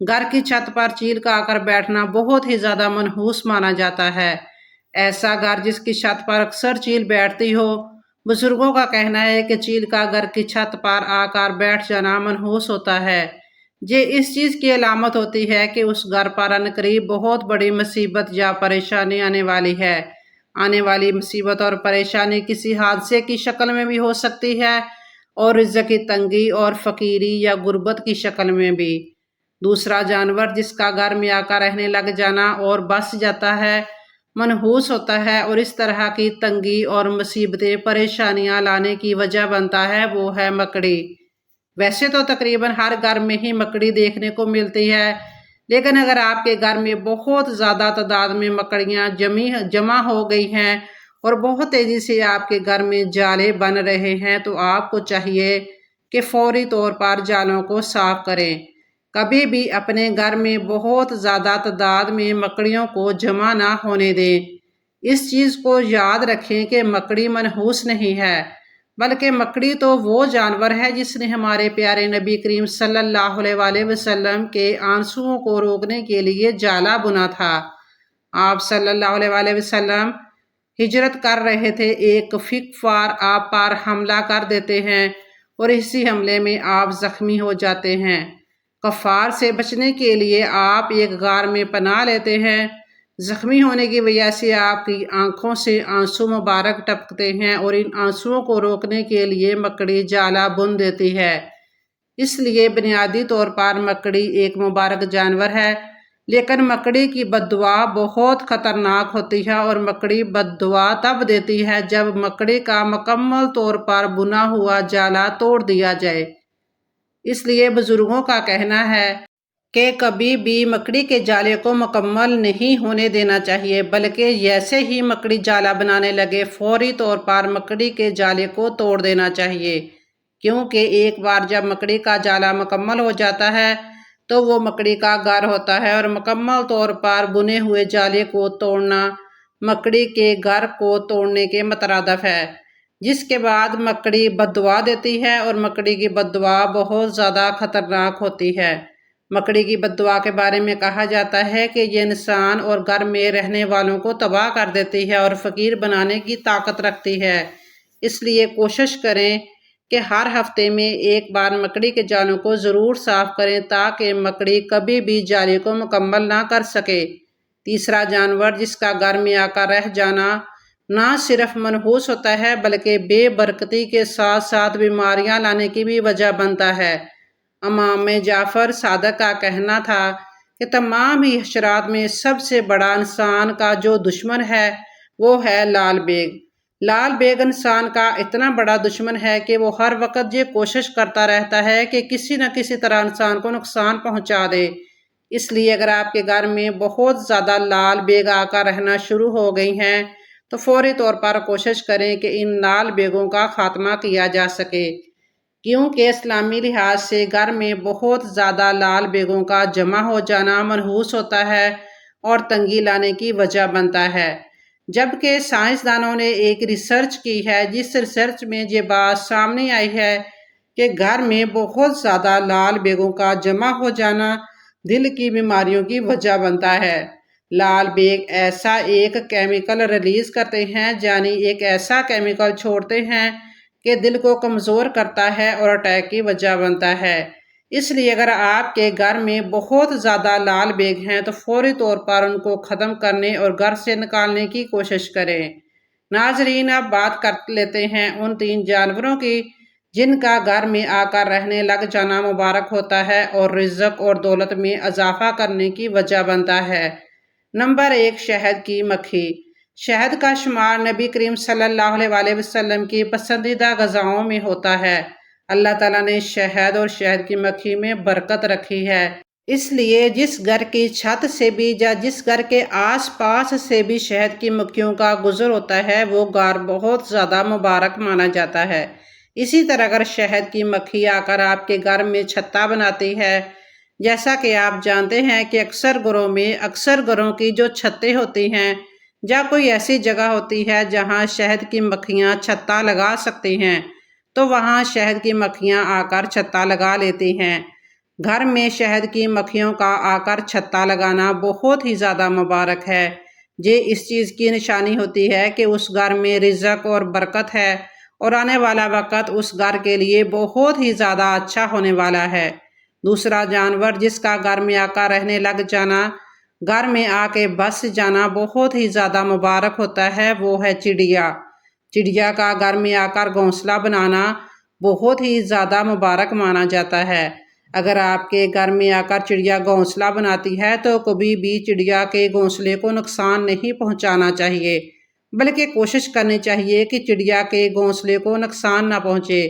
گھر کی چھت پر چیل کا آ کر بیٹھنا بہت ہی زیادہ منحوس مانا جاتا ہے۔ ایسا گھر جس کی چھت پر اکثر چیل بیٹھتی ہو، بزرگوں کا کہنا ہے کہ چیل کا گھر کی چھت پر آ کر بیٹھ جانا منحوس ہوتا ہے۔ یہ اس چیز کی علامت ہوتی ہے کہ اس گھر پر عنقریب بہت بڑی مصیبت یا پریشانی آنے والی ہے۔ آنے والی مصیبت اور پریشانی کسی حادثے کی شکل میں بھی ہو سکتی ہے اور رزق کی تنگی اور فقیری یا غربت کی شکل میں بھی۔ دوسرا جانور جس کا گھر میں آ کر رہنے لگ جانا اور بس جاتا ہے، منحوس ہوتا ہے اور اس طرح کی تنگی اور مصیبتیں پریشانیاں لانے کی وجہ بنتا ہے، وہ ہے مکڑی۔ ویسے تو تقریباً ہر گھر میں ہی مکڑی دیکھنے کو ملتی ہے، لیکن اگر آپ کے گھر میں بہت زیادہ تعداد میں مکڑیاں جمع ہو گئی ہیں اور بہت تیزی سے آپ کے گھر میں جالے بن رہے ہیں تو آپ کو چاہیے کہ فوری طور پر جالوں کو صاف کریں۔ کبھی بھی اپنے گھر میں بہت زیادہ تعداد میں مکڑیوں کو جمع نہ ہونے دیں۔ اس چیز کو یاد رکھیں کہ مکڑی منحوس نہیں ہے، بلکہ مکڑی تو وہ جانور ہے جس نے ہمارے پیارے نبی کریم صلی اللہ علیہ وآلہ وسلم کے آنسوؤں کو روکنے کے لیے جالا بنا تھا۔ آپ صلی اللہ علیہ وآلہ وسلم ہجرت کر رہے تھے، ایک فقفار آپ پر حملہ کر دیتے ہیں اور اسی حملے میں آپ زخمی ہو جاتے ہیں۔ کفار سے بچنے کے لیے آپ ایک غار میں پناہ لیتے ہیں۔ زخمی ہونے کی وجہ سے آپ کی آنکھوں سے آنسو مبارک ٹپکتے ہیں اور ان آنسوؤں کو روکنے کے لیے مکڑی جالا بن دیتی ہے۔ اس لیے بنیادی طور پر مکڑی ایک مبارک جانور ہے، لیکن مکڑی کی بد دعا بہت خطرناک ہوتی ہے اور مکڑی بد دعا تب دیتی ہے جب مکڑی کا مکمل طور پر بنا ہوا جالا توڑ دیا جائے۔ اس لیے بزرگوں کا کہنا ہے کہ کبھی بھی مکڑی کے جالے کو مکمل نہیں ہونے دینا چاہیے، بلکہ جیسے ہی مکڑی جالا بنانے لگے فوری طور پر مکڑی کے جالے کو توڑ دینا چاہیے، کیونکہ ایک بار جب مکڑی کا جالا مکمل ہو جاتا ہے تو وہ مکڑی کا گھر ہوتا ہے اور مکمل طور پر بنے ہوئے جالے کو توڑنا مکڑی کے گھر کو توڑنے کے مترادف ہے، جس کے بعد مکڑی بد دعا دیتی ہے اور مکڑی کی بد دعا بہت زیادہ خطرناک ہوتی ہے۔ مکڑی کی بد دعا کے بارے میں کہا جاتا ہے کہ یہ انسان اور گھر میں رہنے والوں کو تباہ کر دیتی ہے اور فقیر بنانے کی طاقت رکھتی ہے۔ اس لیے کوشش کریں کہ ہر ہفتے میں ایک بار مکڑی کے جالوں کو ضرور صاف کریں تاکہ مکڑی کبھی بھی جالے کو مکمل نہ کر سکے۔ تیسرا جانور جس کا گھر میں آ کر رہ جانا نہ صرف منحوس ہوتا ہے بلکہ بے برکتی کے ساتھ ساتھ بیماریاں لانے کی بھی وجہ بنتا ہے۔ امام جعفر صادق کا کہنا تھا کہ تمام ہی حشرات میں سب سے بڑا انسان کا جو دشمن ہے وہ ہے لال بیگ۔ لال بیگ انسان کا اتنا بڑا دشمن ہے کہ وہ ہر وقت یہ کوشش کرتا رہتا ہے کہ کسی نہ کسی طرح انسان کو نقصان پہنچا دے۔ اس لیے اگر آپ کے گھر میں بہت زیادہ لال بیگ آ کر رہنا شروع ہو گئی ہیں تو فوری طور پر کوشش کریں کہ ان لال بیگوں کا خاتمہ کیا جا سکے، کیونکہ اسلامی لحاظ سے گھر میں بہت زیادہ لال بیگوں کا جمع ہو جانا منحوس ہوتا ہے اور تنگی لانے کی وجہ بنتا ہے۔ جبکہ سائنسدانوں نے ایک ریسرچ کی ہے جس ریسرچ میں یہ بات سامنے آئی ہے کہ گھر میں بہت زیادہ لال بیگوں کا جمع ہو جانا دل کی بیماریوں کی وجہ بنتا ہے۔ لال بیگ ایسا ایک کیمیکل ریلیز کرتے ہیں، یعنی ایک ایسا کیمیکل چھوڑتے ہیں کہ دل کو کمزور کرتا ہے اور اٹیک کی وجہ بنتا ہے۔ اس لیے اگر آپ کے گھر میں بہت زیادہ لال بیگ ہیں تو فوری طور پر ان کو ختم کرنے اور گھر سے نکالنے کی کوشش کریں۔ ناظرین، اب بات کر لیتے ہیں ان 3 جانوروں کی جن کا گھر میں آ کر رہنے لگ جانا مبارک ہوتا ہے اور رزق اور دولت میں اضافہ کرنے کی وجہ بنتا ہے۔ نمبر 1، شہد کی مکھی۔ شہد کا شمار نبی کریم صلی اللہ علیہ وآلہ وسلم کی پسندیدہ غذاؤں میں ہوتا ہے۔ اللہ تعالیٰ نے شہد اور شہد کی مکھی میں برکت رکھی ہے، اس لیے جس گھر کی چھت سے بھی یا جس گھر کے آس پاس سے بھی شہد کی مکھیوں کا گزر ہوتا ہے وہ گھر بہت زیادہ مبارک مانا جاتا ہے۔ اسی طرح اگر شہد کی مکھی آ کر آپ کے گھر میں چھتا بناتی ہے، جیسا کہ آپ جانتے ہیں کہ اکثر گھروں کی جو چھتیں ہوتی ہیں یا کوئی ایسی جگہ ہوتی ہے جہاں شہد کی مکھیاں چھتا لگا سکتی ہیں تو وہاں شہد کی مکھیاں آ کر چھتا لگا لیتی ہیں۔ گھر میں شہد کی مکھیوں کا آ کر چھتا لگانا بہت ہی زیادہ مبارک ہے۔ یہ اس چیز کی نشانی ہوتی ہے کہ اس گھر میں رزق اور برکت ہے اور آنے والا وقت اس گھر کے لیے بہت ہی زیادہ اچھا ہونے والا ہے۔ دوسرا جانور جس کا گھر میں آ کر رہنے لگ جانا، گھر میں آ کے بس جانا بہت ہی زیادہ مبارک ہوتا ہے، وہ ہے چڑیا۔ چڑیا کا گھر میں آ کر گھونسلہ بنانا بہت ہی زیادہ مبارک مانا جاتا ہے۔ اگر آپ کے گھر میں آ کر چڑیا گھونسلہ بناتی ہے تو کبھی بھی چڑیا کے گھونسلے کو نقصان نہیں پہنچانا چاہیے، بلکہ کوشش کرنی چاہیے کہ چڑیا کے گھونسلے کو نقصان نہ پہنچے،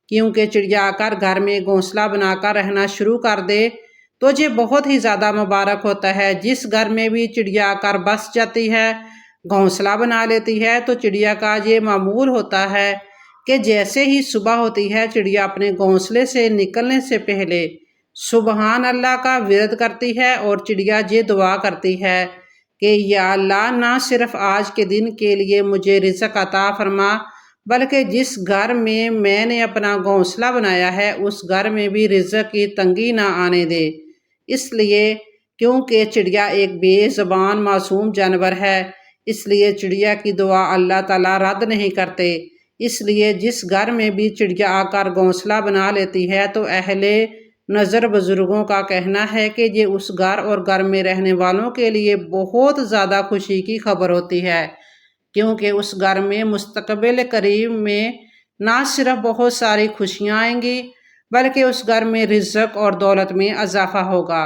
کیونکہ چڑیا آ کر گھر میں گھونسلہ بنا کر رہنا شروع کر دے تو یہ بہت ہی زیادہ مبارک ہوتا ہے۔ جس گھر میں بھی چڑیا آ کر بس جاتی ہے، گھونسلہ بنا لیتی ہے، تو چڑیا کا یہ معمول ہوتا ہے کہ جیسے ہی صبح ہوتی ہے چڑیا اپنے گھونسلے سے نکلنے سے پہلے سبحان اللہ کا ورد کرتی ہے اور چڑیا یہ دعا کرتی ہے کہ یا اللہ، نہ صرف آج کے دن کے لیے مجھے رزق عطا فرما، بلکہ جس گھر میں نے اپنا گھونسلہ بنایا ہے اس گھر میں بھی رزق کی تنگی نہ آنے دے۔ اس لیے کیونکہ چڑیا ایک بے زبان معصوم جانور ہے، اس لیے چڑیا کی دعا اللہ تعالیٰ رد نہیں کرتے۔ اس لیے جس گھر میں بھی چڑیا آ کر گھونسلہ بنا لیتی ہے تو اہل نظر بزرگوں کا کہنا ہے کہ یہ اس گھر اور گھر میں رہنے والوں کے لیے بہت زیادہ خوشی کی خبر ہوتی ہے، کیونکہ اس گھر میں مستقبل قریب میں نہ صرف بہت ساری خوشیاں آئیں گی بلکہ اس گھر میں رزق اور دولت میں اضافہ ہوگا۔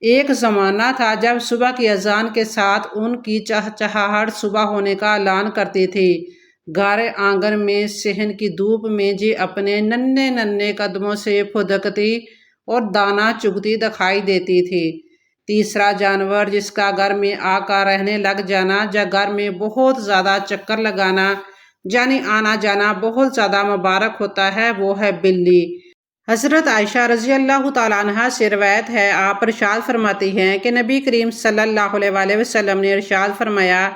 ایک زمانہ تھا جب صبح کی اذان کے ساتھ ان کی چہچہاہٹ صبح ہونے کا اعلان کرتی تھی۔ گھر آنگن میں صحن کی دھوپ میں جی اپنے ننھے ننھے قدموں سے پھدکتی اور دانہ چگتی دکھائی دیتی تھی۔ تیسرا جانور جس کا گھر میں آ کر رہنے لگ جانا یا گھر میں بہت زیادہ چکر لگانا یعنی آنا جانا بہت زیادہ مبارک ہوتا ہے، وہ ہے بلی۔ حضرت عائشہ رضی اللہ تعالیٰ عنہا سے روایت ہے، آپ ارشاد فرماتی ہیں کہ نبی کریم صلی اللہ علیہ وآلہ وسلم نے ارشاد فرمایا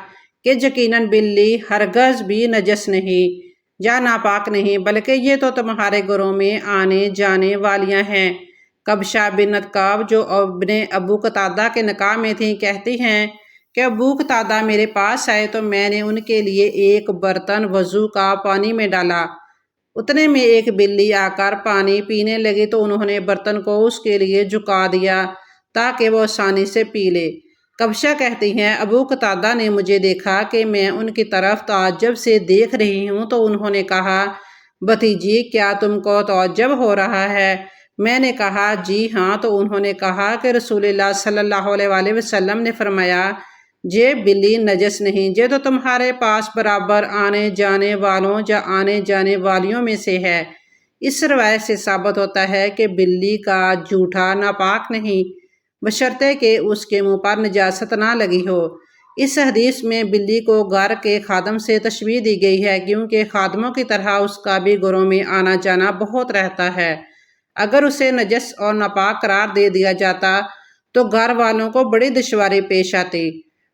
کہ یقیناً بلی ہرگز بھی نجس نہیں یا ناپاک نہیں، بلکہ یہ تو تمہارے گھروں میں آنے جانے والیاں ہیں۔ کبشہ بنت کعب جو ابن ابو قتادہ کے نکاح میں تھیں کہتی ہیں کہ ابو قتادہ میرے پاس آئے تو میں نے ان کے لیے ایک برتن وضو کا پانی میں ڈالا، اتنے میں ایک بلی آ کر پانی پینے لگی تو انہوں نے برتن کو اس کے لیے جھکا دیا تاکہ وہ آسانی سے پی لے۔ کبشہ کہتی ہیں ابو قتادہ نے مجھے دیکھا کہ میں ان کی طرف تعجب سے دیکھ رہی ہوں تو انہوں نے کہا، بھتیجی کیا تم کو تعجب ہو رہا ہے؟ میں نے کہا جی ہاں، تو انہوں نے کہا کہ رسول اللہ صلی اللہ علیہ وآلہ وسلم نے فرمایا یہ بلی نجس نہیں، یہ تو تمہارے پاس برابر آنے جانے والوں یا آنے جانے والیوں میں سے ہے۔ اس روایت سے ثابت ہوتا ہے کہ بلی کا جھوٹا ناپاک نہیں، بشرطے کہ اس کے منہ پر نجاست نہ لگی ہو۔ اس حدیث میں بلی کو گھر کے خادم سے تشبیہ دی گئی ہے، کیونکہ خادموں کی طرح اس کا بھی گھروں میں آنا جانا بہت رہتا ہے۔ اگر اسے نجس اور ناپاک قرار دے دیا جاتا تو گھر والوں کو بڑی دشواری پیش آتی۔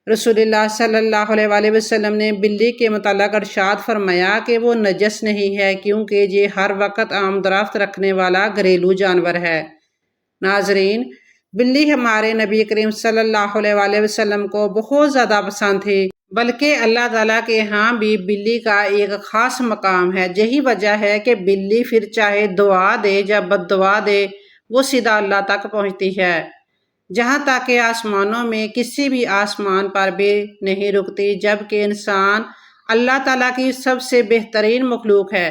رسول اللہ صلی اللہ علیہ وآلہ وسلم نے بلی کے متعلق ارشاد فرمایا کہ وہ نجس نہیں ہے، کیونکہ یہ ہر وقت آمد رفت رکھنے والا گھریلو جانور ہے۔ ناظرین، بلی ہمارے نبی کریم صلی اللہ علیہ وآلہ وسلم کو بہت زیادہ پسند تھی، بلکہ اللہ تعالیٰ کے ہاں بھی بلی کا ایک خاص مقام ہے۔ یہی وجہ ہے کہ بلی پھر چاہے دعا دے یا بد دعا دے وہ سیدھا اللہ تک پہنچتی ہے، جہاں تک کہ آسمانوں میں کسی بھی آسمان پر بھی نہیں رکتی، جبکہ انسان اللہ تعالیٰ کی سب سے بہترین مخلوق ہے۔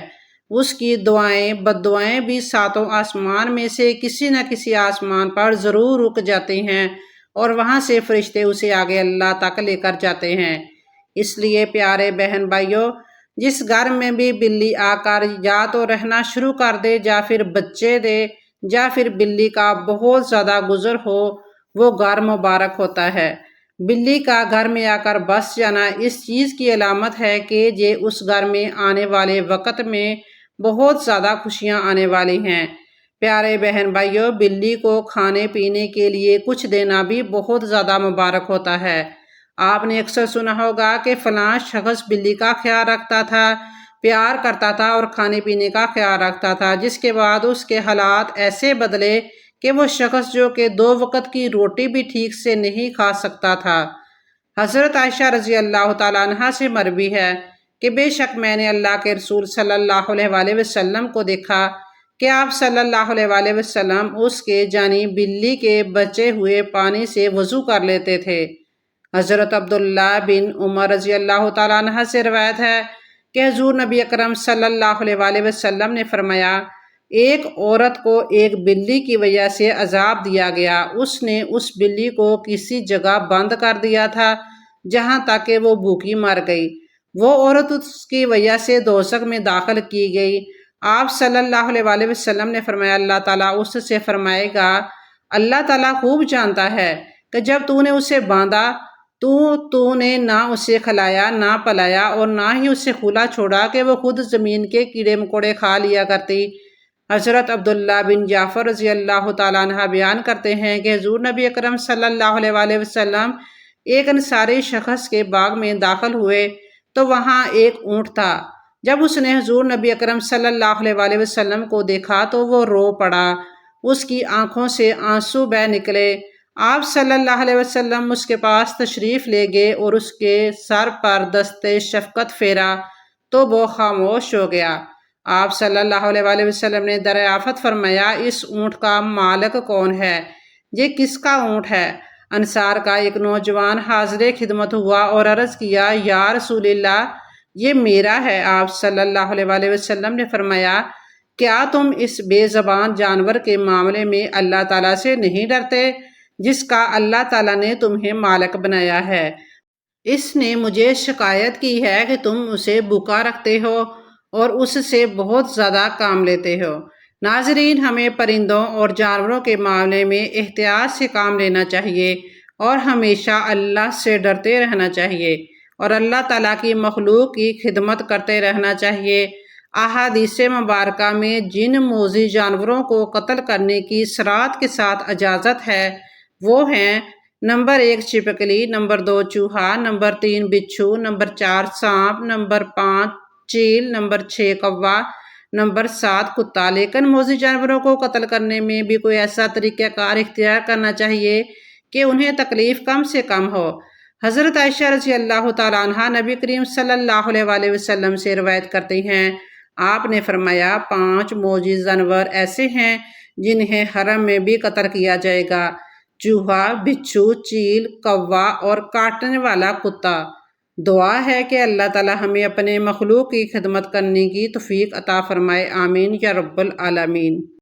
اس کی دعائیں بد دعائیں بھی ساتوں آسمان میں سے کسی نہ کسی آسمان پر ضرور رک جاتی ہیں اور وہاں سے فرشتے اسے آگے اللہ تک لے کر جاتے ہیں۔ اس لیے پیارے بہن بھائیوں، جس گھر میں بھی بلی آ کر یا تو رہنا شروع کر دے یا پھر بچے دے یا پھر بلی کا بہت زیادہ گزر ہو، وہ گھر مبارک ہوتا ہے۔ بلی کا گھر میں آ کر بس جانا اس چیز کی علامت ہے کہ یہ اس گھر میں آنے والے وقت میں بہت زیادہ خوشیاں آنے والی ہیں۔ پیارے بہن بھائیوں، بلی کو کھانے پینے کے لیے کچھ دینا بھی بہت زیادہ مبارک ہوتا ہے۔ آپ نے اکثر سنا ہوگا کہ فلاں شخص بلی کا خیال رکھتا تھا، پیار کرتا تھا اور کھانے پینے کا خیال رکھتا تھا، جس کے بعد اس کے حالات ایسے بدلے کہ وہ شخص جو کہ 2 وقت کی روٹی بھی ٹھیک سے نہیں کھا سکتا تھا۔ حضرت عائشہ رضی اللہ تعالیٰ عنہ سے مروی ہے کہ بے شک میں نے اللہ کے رسول صلی اللہ علیہ وآلہ وسلم کو دیکھا کہ آپ صلی اللہ علیہ وآلہ وسلم اس کے جانب بلی کے بچے ہوئے پانی سے وضو کر لیتے تھے۔ حضرت عبداللہ بن عمر رضی اللہ تعالیٰ عنہ سے روایت ہے کہ حضور نبی اکرم صلی اللہ علیہ وآلہ وسلم نے فرمایا، ایک عورت کو ایک بلی کی وجہ سے عذاب دیا گیا۔ اس نے اس بلی کو کسی جگہ بند کر دیا تھا جہاں تک کہ وہ بھوکی مر گئی۔ وہ عورت اس کی وجہ سے دوزخ میں داخل کی گئی۔ آپ صلی اللہ علیہ وآلہ وسلم نے فرمایا، اللہ تعالیٰ اس سے فرمائے گا، اللہ تعالیٰ خوب جانتا ہے کہ جب تو نے اسے باندھا تو نے نہ اسے کھلایا نہ پلایا اور نہ ہی اسے کھلا چھوڑا کہ وہ خود زمین کے کیڑے مکوڑے کھا لیا کرتی۔ حضرت عبداللہ بن جعفر رضی اللہ تعالیٰ عنہ بیان کرتے ہیں کہ حضور نبی اکرم صلی اللہ علیہ وآلہ وسلم ایک انصاری شخص کے باغ میں داخل ہوئے تو وہاں ایک اونٹ تھا۔ جب اس نے حضور نبی اکرم صلی اللہ علیہ وآلہ وسلم کو دیکھا تو وہ رو پڑا، اس کی آنکھوں سے آنسو بہہ نکلے۔ آپ صلی اللہ علیہ وسلم اس کے پاس تشریف لے گئے اور اس کے سر پر دست شفقت پھیرا تو وہ خاموش ہو گیا۔ آپ صلی اللہ علیہ وآلہ وسلم نے دریافت فرمایا، اس اونٹ کا مالک کون ہے؟ یہ کس کا اونٹ ہے؟ انصار کا ایک نوجوان حاضر خدمت ہوا اور عرض کیا، یا رسول اللہ، یہ میرا ہے۔ آپ صلی اللہ علیہ وآلہ وسلم نے فرمایا، کیا تم اس بے زبان جانور کے معاملے میں اللہ تعالیٰ سے نہیں ڈرتے جس کا اللہ تعالیٰ نے تمہیں مالک بنایا ہے؟ اس نے مجھے شکایت کی ہے کہ تم اسے بھوکا رکھتے ہو اور اس سے بہت زیادہ کام لیتے ہو۔ ناظرین، ہمیں پرندوں اور جانوروں کے معاملے میں احتیاط سے کام لینا چاہیے اور ہمیشہ اللہ سے ڈرتے رہنا چاہیے اور اللہ تعالیٰ کی مخلوق کی خدمت کرتے رہنا چاہیے۔ احادیث مبارکہ میں جن موذی جانوروں کو قتل کرنے کی صراحت کے ساتھ اجازت ہے وہ ہیں: نمبر 1 چھپکلی، نمبر 2 چوہا، نمبر 3 بچھو، نمبر 4 سانپ، نمبر 5 چیل، نمبر 6 کوا، نمبر 7 کتا۔ لیکن موذی جانوروں کو قتل کرنے میں بھی کوئی ایسا طریقہ کار اختیار کرنا چاہیے کہ انہیں تکلیف کم سے کم ہو۔ حضرت عائشہ رضی اللہ تعالیٰ عنہ نبی کریم صلی اللہ علیہ وآلہ وسلم سے روایت کرتی ہیں، آپ نے فرمایا، 5 موذی جانور ایسے ہیں جنہیں حرم میں بھی قتل کیا جائے گا: چوہا، بچھو، چیل، کوا اور کاٹنے والا کتا۔ دعا ہے کہ اللہ تعالیٰ ہمیں اپنے مخلوق کی خدمت کرنے کی توفیق عطا فرمائے، آمین یا رب العالمین۔